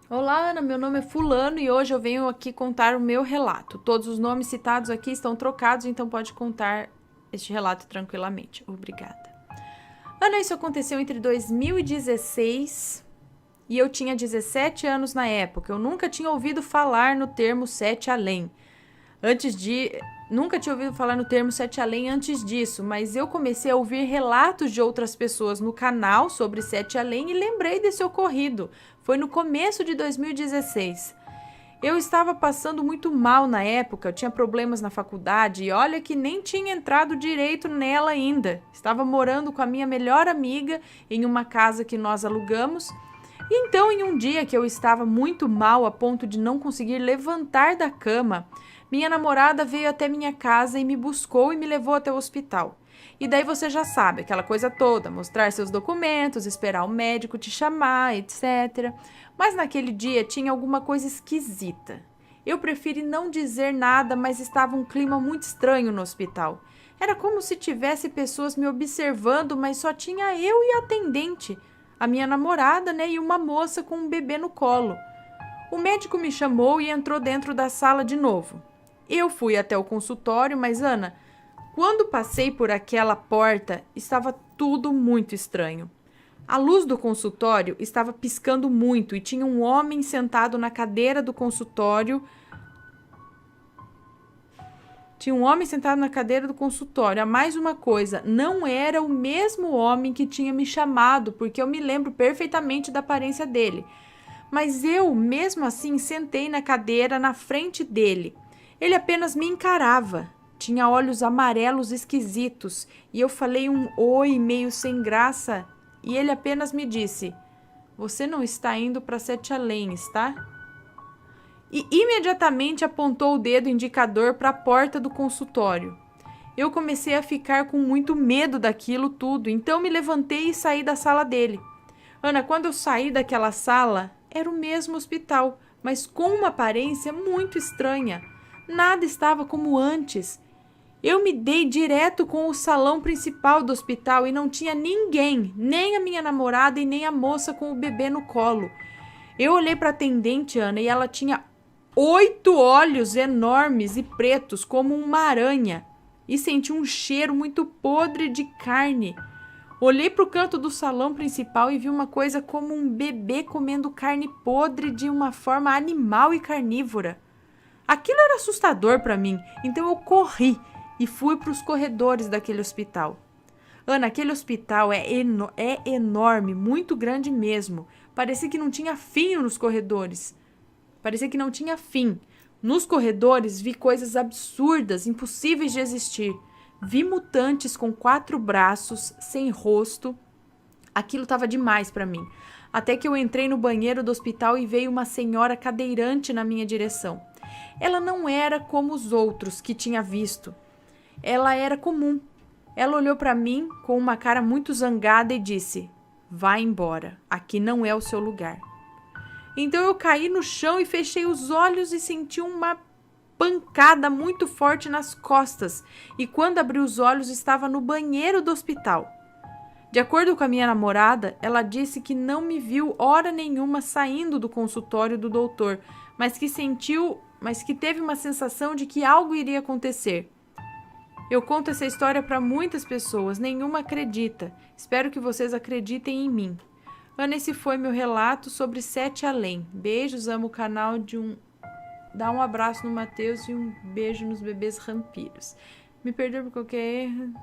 Olá, Ana, meu nome é Fulano e hoje eu venho aqui contar o meu relato. Todos os nomes citados aqui estão trocados, então pode contar este relato tranquilamente. Obrigada. Ana, isso aconteceu entre 2016 e eu tinha 17 anos na época. Eu nunca tinha ouvido falar no termo Sete Além. Nunca tinha ouvido falar no termo Sete Além antes disso, mas eu comecei a ouvir relatos de outras pessoas no canal sobre Sete Além e lembrei desse ocorrido. Foi no começo de 2016. Eu estava passando muito mal na época, eu tinha problemas na faculdade e olha que nem tinha entrado direito nela ainda. Estava morando com a minha melhor amiga em uma casa que nós alugamos. E então, em um dia que eu estava muito mal a ponto de não conseguir levantar da cama, minha namorada veio até minha casa e me buscou e me levou até o hospital. E daí você já sabe, aquela coisa toda, mostrar seus documentos, esperar o médico te chamar, etc. Mas naquele dia tinha alguma coisa esquisita. Eu preferi não dizer nada, mas estava um clima muito estranho no hospital. Era como se tivesse pessoas me observando, mas só tinha eu e a atendente, a minha namorada, né, e uma moça com um bebê no colo. O médico me chamou e entrou dentro da sala de novo. Eu fui até o consultório, mas Ana, quando passei por aquela porta, estava tudo muito estranho. A luz do consultório estava piscando muito e tinha um homem sentado na cadeira do consultório. Há mais uma coisa, não era o mesmo homem que tinha me chamado, porque eu me lembro perfeitamente da aparência dele. Mas eu, mesmo assim, sentei na cadeira na frente dele. Ele apenas me encarava. Tinha olhos amarelos esquisitos e eu falei um oi meio sem graça e ele apenas me disse: "Você não está indo para Sete Além, está?" E imediatamente apontou o dedo indicador para a porta do consultório. Eu comecei a ficar com muito medo daquilo tudo, então me levantei e saí da sala dele. Ana, quando eu saí daquela sala, era o mesmo hospital, mas com uma aparência muito estranha. Nada estava como antes. Eu me dei direto com o salão principal do hospital e não tinha ninguém, nem a minha namorada e nem a moça com o bebê no colo. Eu olhei para a atendente, Ana, e ela tinha 8 olhos enormes e pretos como uma aranha e senti um cheiro muito podre de carne. Olhei para o canto do salão principal e vi uma coisa como um bebê comendo carne podre de uma forma animal e carnívora. Aquilo era assustador para mim, então eu corri e fui para os corredores daquele hospital. Ana, aquele hospital é enorme, muito grande mesmo. Parecia que não tinha fim nos corredores. Nos corredores vi coisas absurdas, impossíveis de existir. Vi mutantes com 4 braços, sem rosto. Aquilo estava demais para mim. Até que eu entrei no banheiro do hospital e veio uma senhora cadeirante na minha direção. Ela não era como os outros que tinha visto. Ela era comum. Ela olhou para mim com uma cara muito zangada e disse: "Vá embora, aqui não é o seu lugar." Então eu caí no chão e fechei os olhos e senti uma pancada muito forte nas costas. E quando abri os olhos, estava no banheiro do hospital. De acordo com a minha namorada, ela disse que não me viu hora nenhuma saindo do consultório do doutor, mas que teve uma sensação de que algo iria acontecer. Eu conto essa história para muitas pessoas, nenhuma acredita. Espero que vocês acreditem em mim. Ana, esse foi meu relato sobre Sete Além. Beijos, amo o canal Dá um abraço no Matheus e um beijo nos bebês vampiros. Me perdoe por qualquer erro.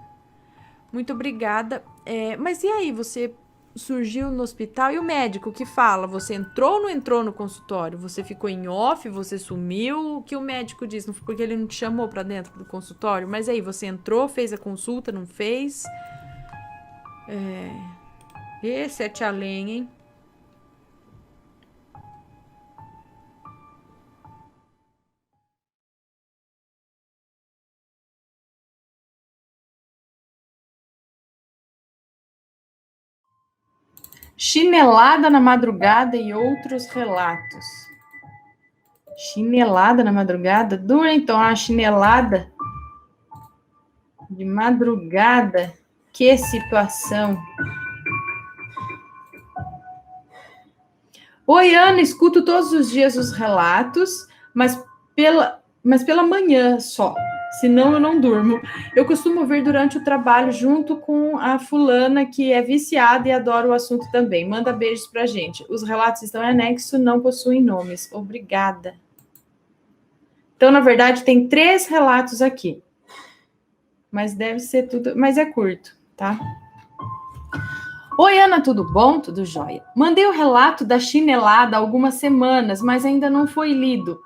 Muito obrigada. Mas e aí, você surgiu no hospital e o médico que fala? Você entrou ou não entrou no consultório? Você ficou em off? Você sumiu? O que o médico diz? Porque ele não te chamou para dentro do consultório? Mas aí, você entrou, fez a consulta, não fez? Sete Além, hein? Chinelada na madrugada e outros relatos. Chinelada na madrugada? Dura então a chinelada de madrugada. Que situação. Oi, Ana, escuto todos os dias os relatos, mas pela manhã só. Senão eu não durmo. Eu costumo ver durante o trabalho junto com a fulana que é viciada e adora o assunto também. Manda beijos pra gente. Os relatos estão em anexo, não possuem nomes. Obrigada. Então, na verdade, tem 3 relatos aqui. Mas deve ser tudo... Mas é curto, tá? Oi, Ana, tudo bom? Tudo jóia. Mandei o relato da chinelada há algumas semanas, mas ainda não foi lido.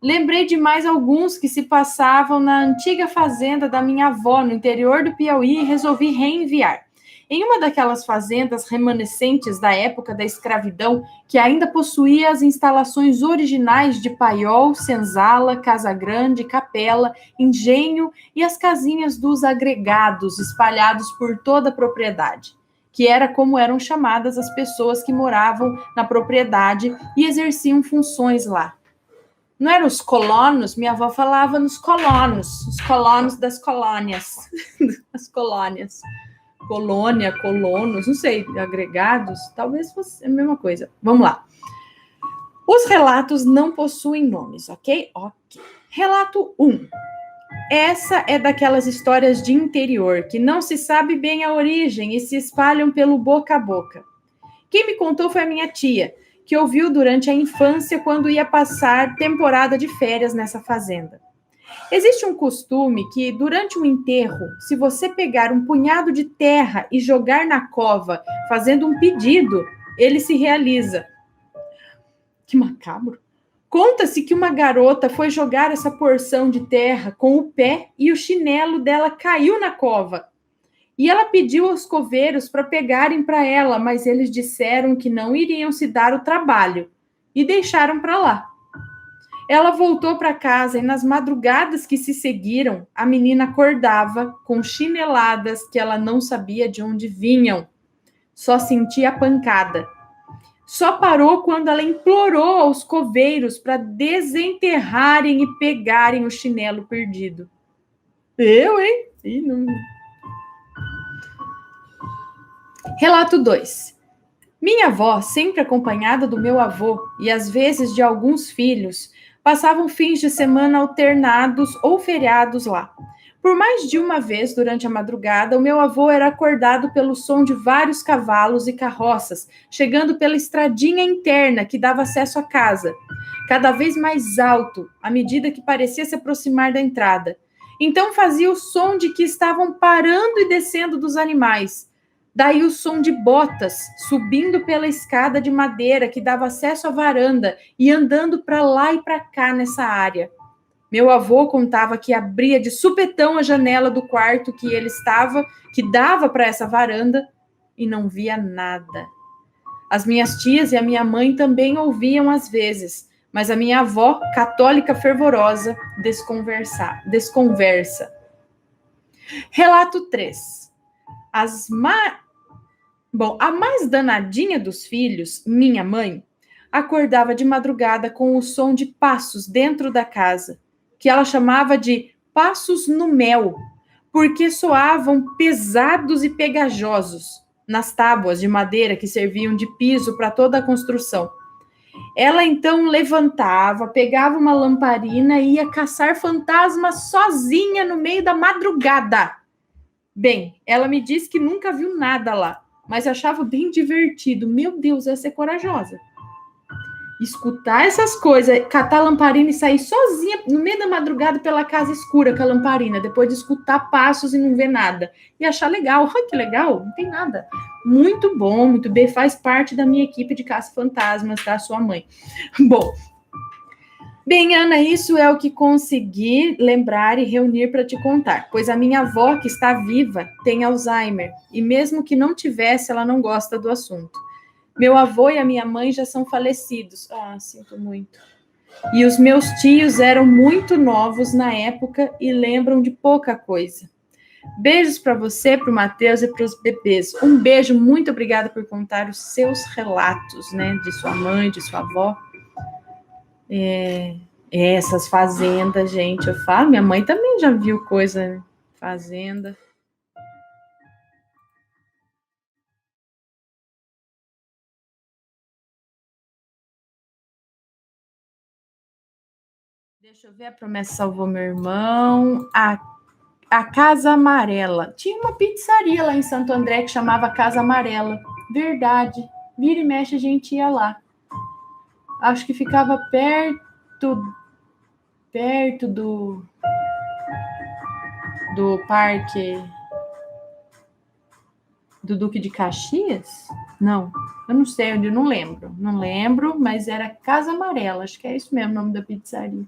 Lembrei de mais alguns que se passavam na antiga fazenda da minha avó, no interior do Piauí, e resolvi reenviar. Em uma daquelas fazendas remanescentes da época da escravidão, que ainda possuía as instalações originais de paiol, senzala, casa grande, capela, engenho e as casinhas dos agregados espalhados por toda a propriedade, que era como eram chamadas as pessoas que moravam na propriedade e exerciam funções lá. Não eram os colonos? Minha avó falava nos colonos, os colonos das colônias. As colônias. Colônia, colonos, não sei, agregados, talvez fosse a mesma coisa. Vamos lá. Os relatos não possuem nomes, ok? Ok. Relato 1. Essa é daquelas histórias de interior que não se sabe bem a origem e se espalham pelo boca a boca. Quem me contou foi a minha tia, que ouviu durante a infância quando ia passar temporada de férias nessa fazenda. Existe um costume que, durante um enterro, se você pegar um punhado de terra e jogar na cova, fazendo um pedido, ele se realiza. Que macabro! Conta-se que uma garota foi jogar essa porção de terra com o pé e o chinelo dela caiu na cova. E ela pediu aos coveiros para pegarem para ela, mas eles disseram que não iriam se dar o trabalho e deixaram para lá. Ela voltou para casa e nas madrugadas que se seguiram, a menina acordava com chineladas que ela não sabia de onde vinham. Só sentia pancada. Só parou quando ela implorou aos coveiros para desenterrarem e pegarem o chinelo perdido. Eu, hein? Ih, não... Relato 2. Minha avó, sempre acompanhada do meu avô e às vezes de alguns filhos, passavam fins de semana alternados ou feriados lá. Por mais de uma vez durante a madrugada, o meu avô era acordado pelo som de vários cavalos e carroças, chegando pela estradinha interna que dava acesso à casa, cada vez mais alto, à medida que parecia se aproximar da entrada. Então fazia o som de que estavam parando e descendo dos animais. Daí o som de botas subindo pela escada de madeira que dava acesso à varanda e andando para lá e para cá nessa área. Meu avô contava que abria de supetão a janela do quarto que ele estava, que dava para essa varanda, e não via nada. As minhas tias e a minha mãe também ouviam às vezes, mas a minha avó, católica fervorosa, desconversa. Relato 3. A mais danadinha dos filhos, minha mãe, acordava de madrugada com o som de passos dentro da casa, que ela chamava de passos no mel, porque soavam pesados e pegajosos nas tábuas de madeira que serviam de piso para toda a construção. Ela então levantava, pegava uma lamparina e ia caçar fantasmas sozinha no meio da madrugada. Bem, ela me disse que nunca viu nada lá, mas achava bem divertido. Meu Deus, essa é corajosa. Escutar essas coisas, catar a lamparina e sair sozinha no meio da madrugada pela casa escura com a lamparina, depois de escutar passos e não ver nada. E achar legal. Ai, que legal, não tem nada. Muito bom, muito bem, faz parte da minha equipe de caça-fantasmas, tá? Sua mãe. Bem, Ana, isso é o que consegui lembrar e reunir para te contar, pois a minha avó, que está viva, tem Alzheimer, e mesmo que não tivesse, ela não gosta do assunto. Meu avô e a minha mãe já são falecidos. Ah, sinto muito. E os meus tios eram muito novos na época e lembram de pouca coisa. Beijos para você, para o Matheus e para os bebês. Um beijo, muito obrigada por contar os seus relatos, né? De sua mãe, de sua avó. Essas fazendas, gente, eu falo, minha mãe também já viu coisa, né? Fazenda. Deixa eu ver, a promessa salvou meu irmão. A Casa Amarela. Tinha uma pizzaria lá em Santo André que chamava Casa Amarela. Verdade. Vira e mexe, a gente ia lá. Acho que ficava perto do parque do Duque de Caxias? Não, eu não sei onde, não lembro, mas era Casa Amarela, acho que é isso mesmo o nome da pizzaria.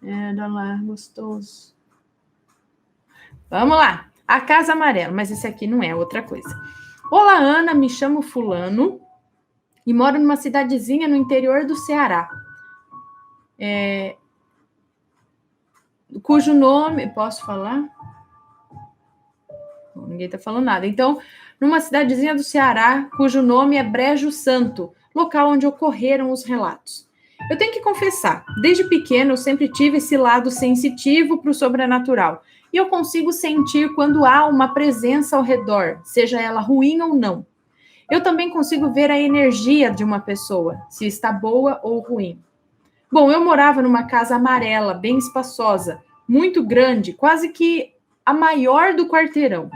Era lá, gostoso. Vamos lá. A Casa Amarela, mas esse aqui não é outra coisa. Olá, Ana, me chamo Fulano e moro numa cidadezinha no interior do Ceará. Cujo nome... Posso falar? Ninguém está falando nada. Então, numa cidadezinha do Ceará, cujo nome é Brejo Santo, local onde ocorreram os relatos. Eu tenho que confessar, desde pequeno eu sempre tive esse lado sensitivo para o sobrenatural. E eu consigo sentir quando há uma presença ao redor, seja ela ruim ou não. Eu também consigo ver a energia de uma pessoa, se está boa ou ruim. Bom, eu morava numa casa amarela, bem espaçosa, muito grande, quase que a maior do quarteirão.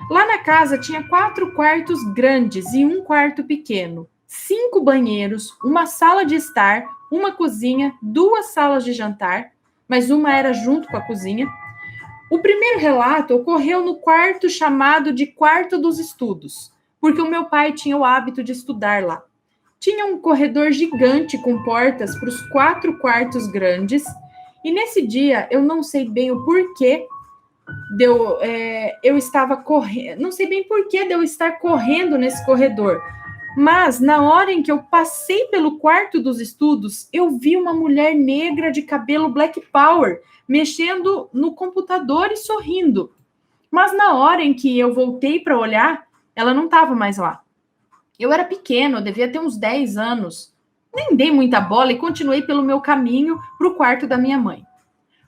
Lá na casa tinha 4 quartos grandes e um quarto pequeno, 5 banheiros, uma sala de estar, uma cozinha, 2 salas de jantar, mas uma era junto com a cozinha. O primeiro relato ocorreu no quarto chamado de Quarto dos Estudos, porque o meu pai tinha o hábito de estudar lá. Tinha um corredor gigante com portas para os 4 quartos grandes, e nesse dia eu não sei bem o porquê eu estava correndo, não sei bem porquê de eu estar correndo nesse corredor, mas na hora em que eu passei pelo quarto dos estudos, eu vi uma mulher negra de cabelo Black Power mexendo no computador e sorrindo. Mas na hora em que eu voltei para olhar, ela não estava mais lá. Eu era pequeno, eu devia ter uns 10 anos. Nem dei muita bola e continuei pelo meu caminho para o quarto da minha mãe.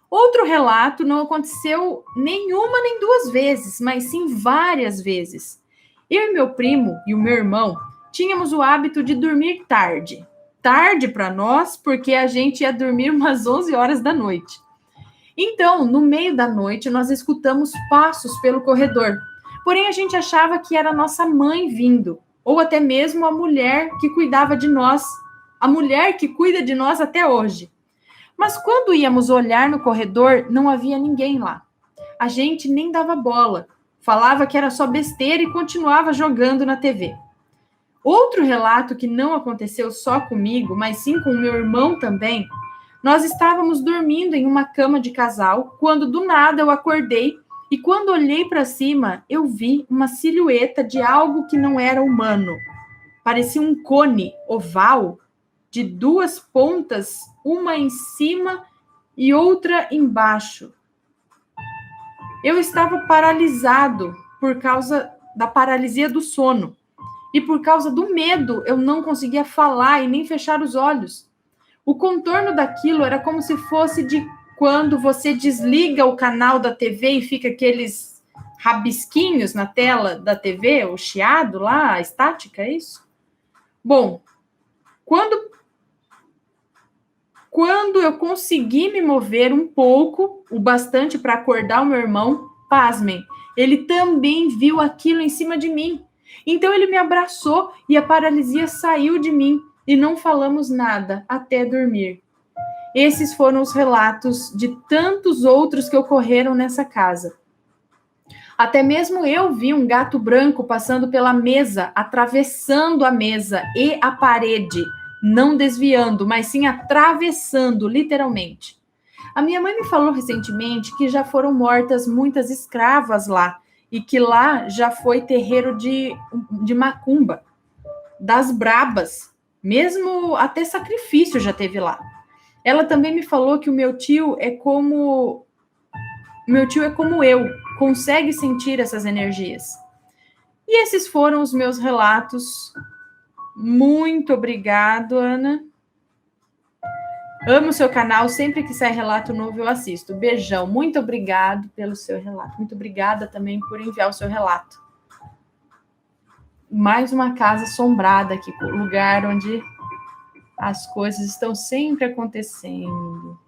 Outro relato não aconteceu nenhuma nem 2 vezes, mas sim várias vezes. Eu e meu primo e o meu irmão tínhamos o hábito de dormir tarde. Tarde para nós, porque a gente ia dormir umas 11 horas da noite. Então, no meio da noite, nós escutamos passos pelo corredor. Porém, a gente achava que era nossa mãe vindo, ou até mesmo a mulher que cuidava de nós, a mulher que cuida de nós até hoje. Mas quando íamos olhar no corredor, não havia ninguém lá. A gente nem dava bola, falava que era só besteira e continuava jogando na TV. Outro relato que não aconteceu só comigo, mas sim com o meu irmão também, nós estávamos dormindo em uma cama de casal, quando do nada eu acordei e quando olhei para cima, eu vi uma silhueta de algo que não era humano. Parecia um cone oval de 2 pontas, uma em cima e outra embaixo. Eu estava paralisado por causa da paralisia do sono. E por causa do medo, eu não conseguia falar e nem fechar os olhos. O contorno daquilo era como se fosse de quando você desliga o canal da TV e fica aqueles rabisquinhos na tela da TV, o chiado lá, a estática, é isso? Bom, quando eu consegui me mover um pouco, o bastante para acordar o meu irmão, pasmem, ele também viu aquilo em cima de mim. Então ele me abraçou e a paralisia saiu de mim e não falamos nada até dormir. Esses foram os relatos de tantos outros que ocorreram nessa casa. Até mesmo eu vi um gato branco passando pela mesa, atravessando a mesa e a parede, não desviando, mas sim atravessando, literalmente. A minha mãe me falou recentemente que já foram mortas muitas escravas lá, e que lá já foi terreiro de macumba, das brabas, mesmo até sacrifício já teve lá. Ela também me falou que o meu tio é como eu, consegue sentir essas energias. E esses foram os meus relatos. Muito obrigado, Ana. Amo o seu canal, sempre que sai relato novo eu assisto. Beijão, muito obrigado pelo seu relato. Muito obrigada também por enviar o seu relato. Mais uma casa assombrada aqui, lugar onde as coisas estão sempre acontecendo.